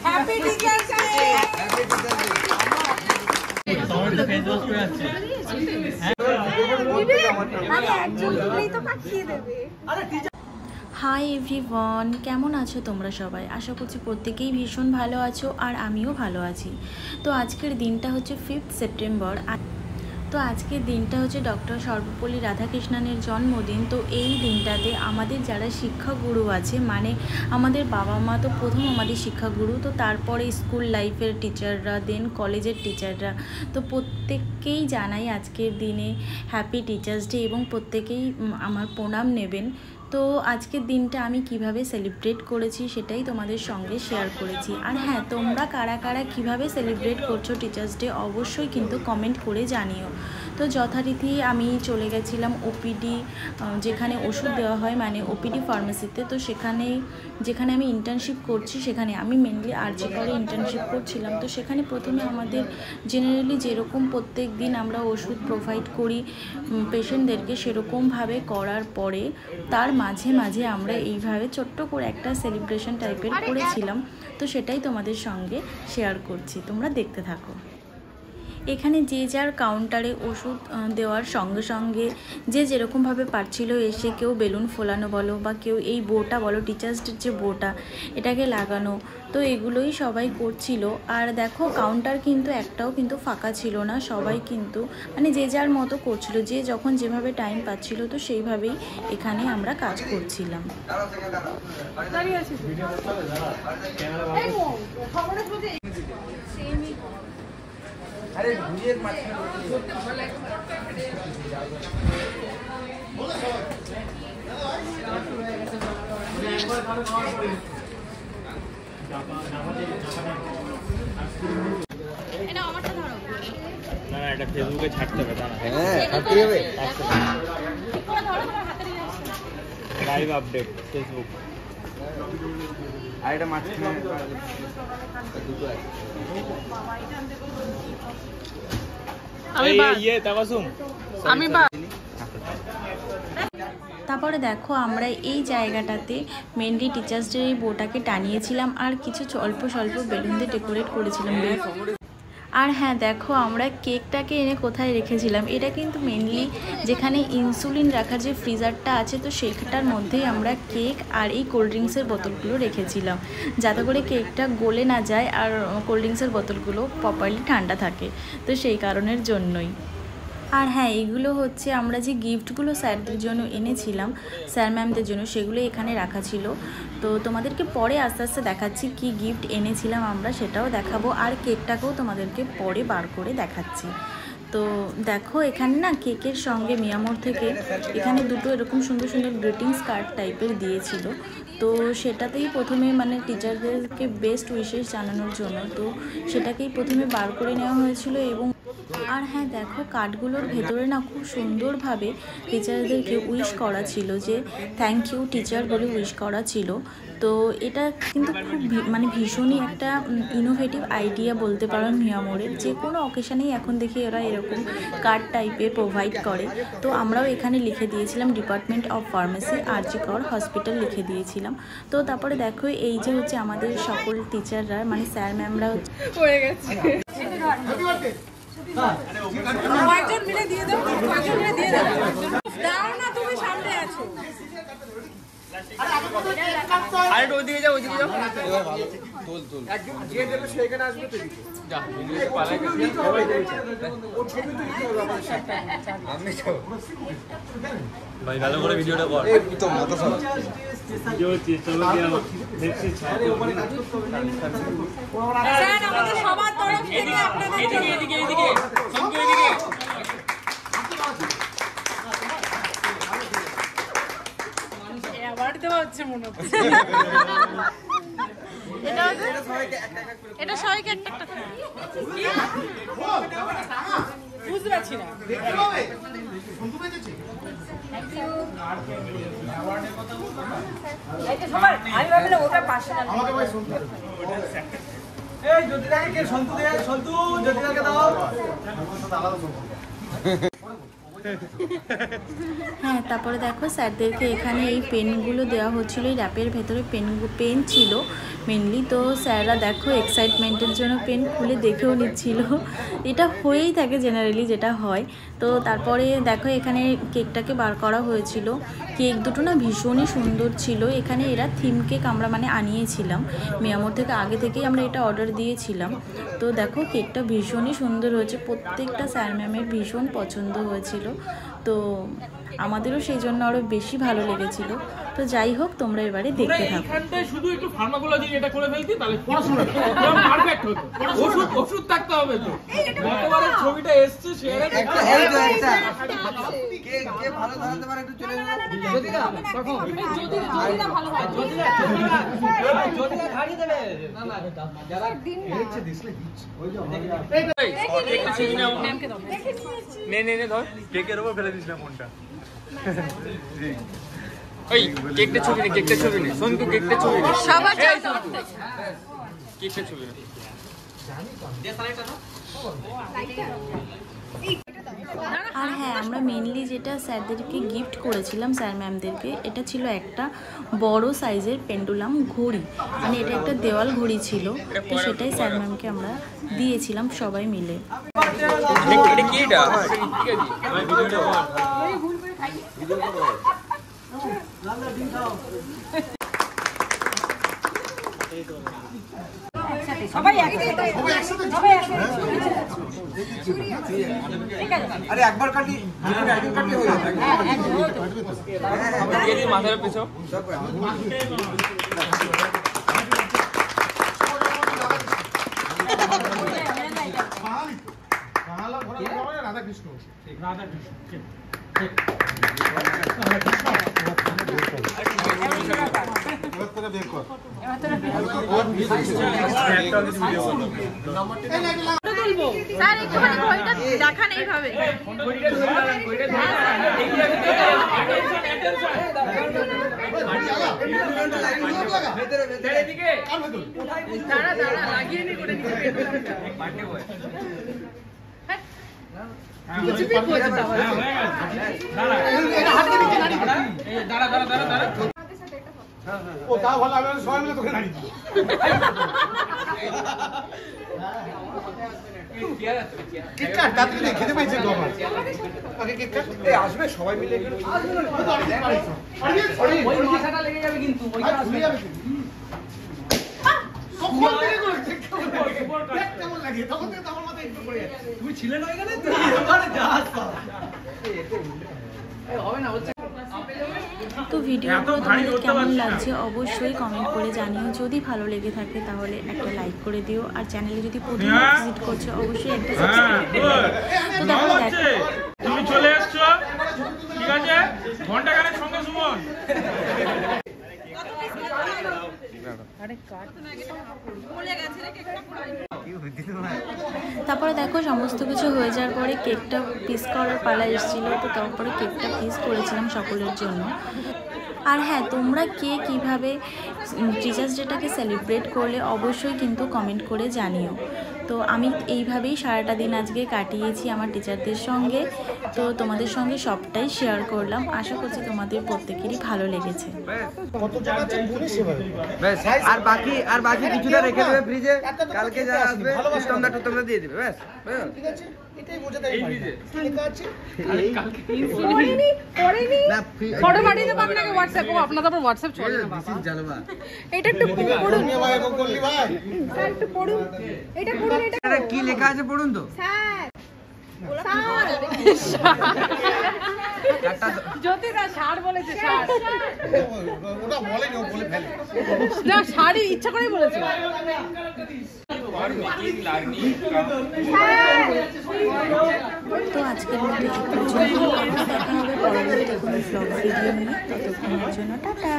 Happy teachers day. Hi everyone, কেমন আছো তোমরা সবাই? আশা করছি প্রত্যেকেই ভীষণ ভালো আছো আর আমিও ভালো আছি। তো আজকের দিনটা হচ্ছে 5 সেপ্টেম্বর। তো আজকের দিনটা হচ্ছে ডক্টর সর্বপল্লী রাধাকৃষ্ণনের জন্মদিন। তো এই দিনটাতে আমাদের যারা শিক্ষাগুরু আছে, মানে আমাদের বাবা মা তো প্রথম আমাদের শিক্ষাগুরু, তো তারপরে স্কুল লাইফের টিচাররা, দেন কলেজের টিচাররা, তো প্রত্যেককেই জানাই আজকের দিনে হ্যাপি টিচার্স ডে এবং প্রত্যেকেই আমার প্রণাম নেবেন। তো আজকের দিনটা আমি কিভাবে সেলিব্রেট করেছি সেটাই তোমাদের সঙ্গে শেয়ার করেছি। আর হ্যাঁ, তোমরা কারা কারা কীভাবে সেলিব্রেট করছো টিচার্স ডে অবশ্যই কিন্তু কমেন্ট করে জানিও। তো যথারীতি আমি চলে গেছিলাম ওপিডি, যেখানে ওষুধ দেওয়া হয়, মানে ওপিডি ফার্মেসিতে। তো যেখানে আমি ইন্টার্নশিপ করছি, সেখানে আমি মেনলি আরজি করে ইন্টার্নশিপ করছিলাম। তো সেখানে প্রথমে আমাদের জেনারেলি যেরকম প্রত্যেক দিন আমরা ওষুধ প্রোভাইড করি পেশেন্টদেরকে, সেরকমভাবে করার পরে তার মাঝে মাঝে আমরা এইভাবে ছোট্ট করে একটা সেলিব্রেশন টাইপের করেছিলাম। তো সেটাই তোমাদের সঙ্গে শেয়ার করছি, তোমরা দেখতে থাকো। এখানে যে যার কাউন্টারে ওষুধ দেওয়ার সঙ্গে সঙ্গে যে যেরকমভাবে পারছিল এসে, কেউ বেলুন ফোলানো বলো বা কেউ এই বোটা বলো, টিচার্স ডের যে বোটা এটাকে লাগানো, তো এগুলোই সবাই করছিল। আর দেখো কাউন্টার কিন্তু একটাও কিন্তু ফাঁকা ছিল না, সবাই কিন্তু মানে যে যার মতো করছিল, যে যখন যেভাবে টাইম পাচ্ছিল তো সেইভাবেই এখানে আমরা কাজ করছিলাম। আরে ঘুরিয়ে মাছ না এটা ফেসবুকে ছাড়তে হবে, তা না? হ্যাঁ, ছাড়তে হবে। Live update Facebook. আর এটা মাছ দুটো আছে। তারপরে দেখো আমরা এই জায়গাটাতে মেনলি টিচার্স ডে এই বোটাকে টানিয়েছিলাম আর কিছু অল্প স্বল্প বেলুন দিয়ে ডেকোরেট করেছিলাম। আর হ্যাঁ দেখো আমরা কেকটাকে এনে কোথায় রেখেছিলাম, এটা কিন্তু মেনলি যেখানে ইনসুলিন রাখার যে ফ্রিজারটা আছে, তো সেইটার মধ্যেই আমরা কেক আর এই কোল্ড ড্রিঙ্কসের বোতলগুলো রেখেছিলাম, যাতে করে কেকটা গলে না যায় আর কোল্ড ড্রিঙ্কসের বোতলগুলো প্রপারলি ঠান্ডা থাকে, তো সেই কারণের জন্যই। আর হ্যাঁ, এগুলো হচ্ছে আমরা যে গিফটগুলো স্যারদের জন্য এনেছিলাম, স্যার ম্যামদের জন্য, সেগুলো এখানে রাখা ছিল। তো তোমাদেরকে পরে আস্তে আস্তে দেখাচ্ছি কি গিফট এনেছিলাম আমরা, সেটাও দেখাবো, আর কেকটাকেও তোমাদেরকে পরে বার করে দেখাচ্ছি। তো দেখো এখানে না কেকের সঙ্গে মিয়ামোর থেকে এখানে দুটো এরকম সুন্দর সুন্দর গ্রিটিংস কার্ড টাইপের দিয়েছিল। তো সেটাতেই প্রথমে মানে টিচারদেরকে বেস্ট উইশেস জানানোর জন্য তো সেটাকেই প্রথমে বার করে নেওয়া হয়েছিল। এবং আর হ্যাঁ দেখো কার্ডগুলোর ভেতরে না খুব সুন্দরভাবে টিচারদেরকে উইশ করা ছিল, যে থ্যাংক ইউ টিচার বলে উইশ করা ছিল। তো এটা কিন্তু খুব মানে ভীষণই একটা ইনোভেটিভ আইডিয়া বলতে পারো মিয়ামোরের। যে কোনো অকেশানেই এখন দেখি ওরা এরকম কার্ড টাইপের প্রোভাইড করে। তো আমরাও এখানে লিখে দিয়েছিলাম ডিপার্টমেন্ট অফ ফার্মেসি, আরজি কর হসপিটাল লিখে দিয়েছিলাম। তো তারপরে দেখো এই যে হচ্ছে আমাদের সকল টিচাররা মানে স্যার ম্যামরা হয়ে গেছে, কয়েকজন মিলে দিয়ে দাও, কয়েকজন মিলে দিয়ে দাও, দাও না তুমি সামনে আছো। আরে ওইদিকে যাও, ওইদিকে যাও। তোল একদম যে দেবে সেখানে আসবে তো যা ভিডিও পালাই গেছে ও ছবি তুলতে হবে আমার সাথে। আমি তো ভাই ভালো করে ভিডিওটা কর। এই তো মাথা সব ভিডিও চেষ্টা করে দেখছি ছাড়ে উপরে কাজ স্যার আমাদের সবার তরফ থেকে আপনাদের এদিকে সঙ্গে এদিকে অ্যাওয়ার্ড দেওয়া হচ্ছে মনে হচ্ছে। এটা সবাইকে একটা একটা বুঝতে পারছি না। আমি ভাবলাম ওটা পাশে না, আমাকে ভাই শুনতে এই জ্যোতিদাকে কে সন্তু দে, সন্তু জ্যোতিদাকে দাও। হ্যাঁ, তারপরে দেখো স্যারদেরকে এখানে এই পেনগুলো দেওয়া হচ্ছিলো। এই র্যাপের ভেতরে পেন ছিল মেনলি। তো স্যাররা দেখো এক্সাইটমেন্টের জন্য পেন খুলে দেখেও নিচ্ছিল। এটা হয়েই থাকে জেনারেলি, যেটা হয়। তো তারপরে দেখো এখানে কেকটাকে বার করা হয়েছিল। কেক দুটো না ভীষণই সুন্দর ছিল। এখানে এরা থিম কেক আমরা মানে আনিয়েছিলাম মিয়ামোর থেকে, আগে থেকেই আমরা এটা অর্ডার দিয়েছিলাম। তো দেখো কেকটা ভীষণই সুন্দর হয়েছে, প্রত্যেকটা স্যার ম্যামের ভীষণ পছন্দ হয়েছিল। তো আমাদেরও সেই জন্য আরো বেশি ভালো লেগেছিল। তো যাই হোক, তোমরা এবারে দেখতে থাকো। এইখানটায় শুধু একটু ফার্মাকোলজি এটা করে ফেলতি তাহলে পড়াশোনা পারফেক্ট হতো। ওষুধ থাকতে হবে তো। গতবারের ছবিটা এসছে শেয়ারে একটা এই তো একটা কে ভালো ধরাতে পারে একটু চলে যাও। যদি না তখন যদি না ভালো হয় যদি না খাড়ি দেবে না না যারা দেখছে দিছলে দিচ্ছে ওই যে কেকটা ছবি নাও নে ধর কেকের উপর ফেলে দিস না ফোনটা। ওই কেকটা ছবি নে সন্তু কেকটা ছবি নে সবার কেকটা ছবি নে আর হ্যাঁ, আমরা মেনলি যেটা স্যারদেরকে গিফট করেছিলাম স্যার ম্যামদেরকে, এটা ছিল একটা বড় সাইজের পেন্ডুলাম ঘড়ি। মানে এটা একটা দেওয়াল ঘড়ি ছিল। তো সেটাই স্যার ম্যামকে আমরা দিয়েছিলাম সবাই মিলে। এটা কি এটা ঠিক আছে আমার ভিডিওটা সবাই একসাথে আরে একবার কাটি জীবনে একবার কাটলে হয়ে যাবে। দিয়ে দি মাথার পিছু রাধা কৃষ্ণ স্যার একটুখানি ঘড়িটা দেখান এইভাবে। দাঁড়া লাগিয়ে নি করে ও তা ভালো আমি সবাই মিলে তোকে নাড়ি দিই। কেক কাট তাতে তুই খেতে পেয়েছিস তো আমার আগে কেক কাট এই আসবে সবাই মিলে ওই মাথাটা লেগে যাবে কিন্তু ওইটা আসবে কখন থেকে করেছিস কেমন লাগে তখন থেকে তোমার মাথায় একটু পড়ে যাচ্ছে তুমি ছিলে না এখানে তুই এবারে যাস হবে না হচ্ছে। তো ভিডিওগুলো তোমাদের কেমন লাগছে অবশ্যই কমেন্ট করে জানিও। যদি ভালো লেগে থাকে তাহলে একটা লাইক করে দিও। আর চ্যানেলে যদি প্রথম ভিজিট করছো অবশ্যই একটা সাবস্ক্রাইব করে দিও। তো দেখো তুমি চলে এসছো ঠিক আছে ঘন্টা খানেক সঙ্গে সুমন তারপরে দেখো সমস্ত কিছু হয়ে যাওয়ার পরে কেকটা পিস করার পালা এসেছিলো। তো তারপরে কেকটা পিস করেছিলাম সকলের জন্য। আর হ্যাঁ, তোমরা কে কীভাবে টিচার্স ডেটাকে সেলিব্রেট করলে অবশ্যই কিন্তু কমেন্ট করে জানিও। তো আমি এইভাবেই সারাটা দিন আজকে কাটিয়েছি আমার টিচারদের সঙ্গে। তো তোমাদের সঙ্গে সবটাই শেয়ার করলাম। আশা করছি তোমাদের প্রত্যেকেরই ভালো লেগেছে। আর বাকি কিছুটা রেখে দেবে ফ্রিজে, কালকে যারা আসবে তোমরা দিয়ে দেবে ব্যাস ঠিক আছে। এটাই বোঝাতে পারি ঠিক আছে। করেনি ফটো পাঠিয়ে দেব আপনাকে WhatsApp ও আপনাদের উপর WhatsApp চলে না বাবা জানবা এটা একটু পড়ুন ভাই এরকম করলি ভাই স্যার একটু পড়ুন এটা পড়ুন এটা কি লেখা আছে পড়ুন তো স্যার জ্যোতি দা ষাট বলেছে ষাট ওটা বলেনি ও বলে ফেলে না শাড়ি ইচ্ছা করেই বলেছে তো আজকের মতো এই পর্যন্তই। দেখা হবে পরবর্তী কোনো ব্লগ ভিডিও নিয়ে। ততক্ষণের জন্য টাটা।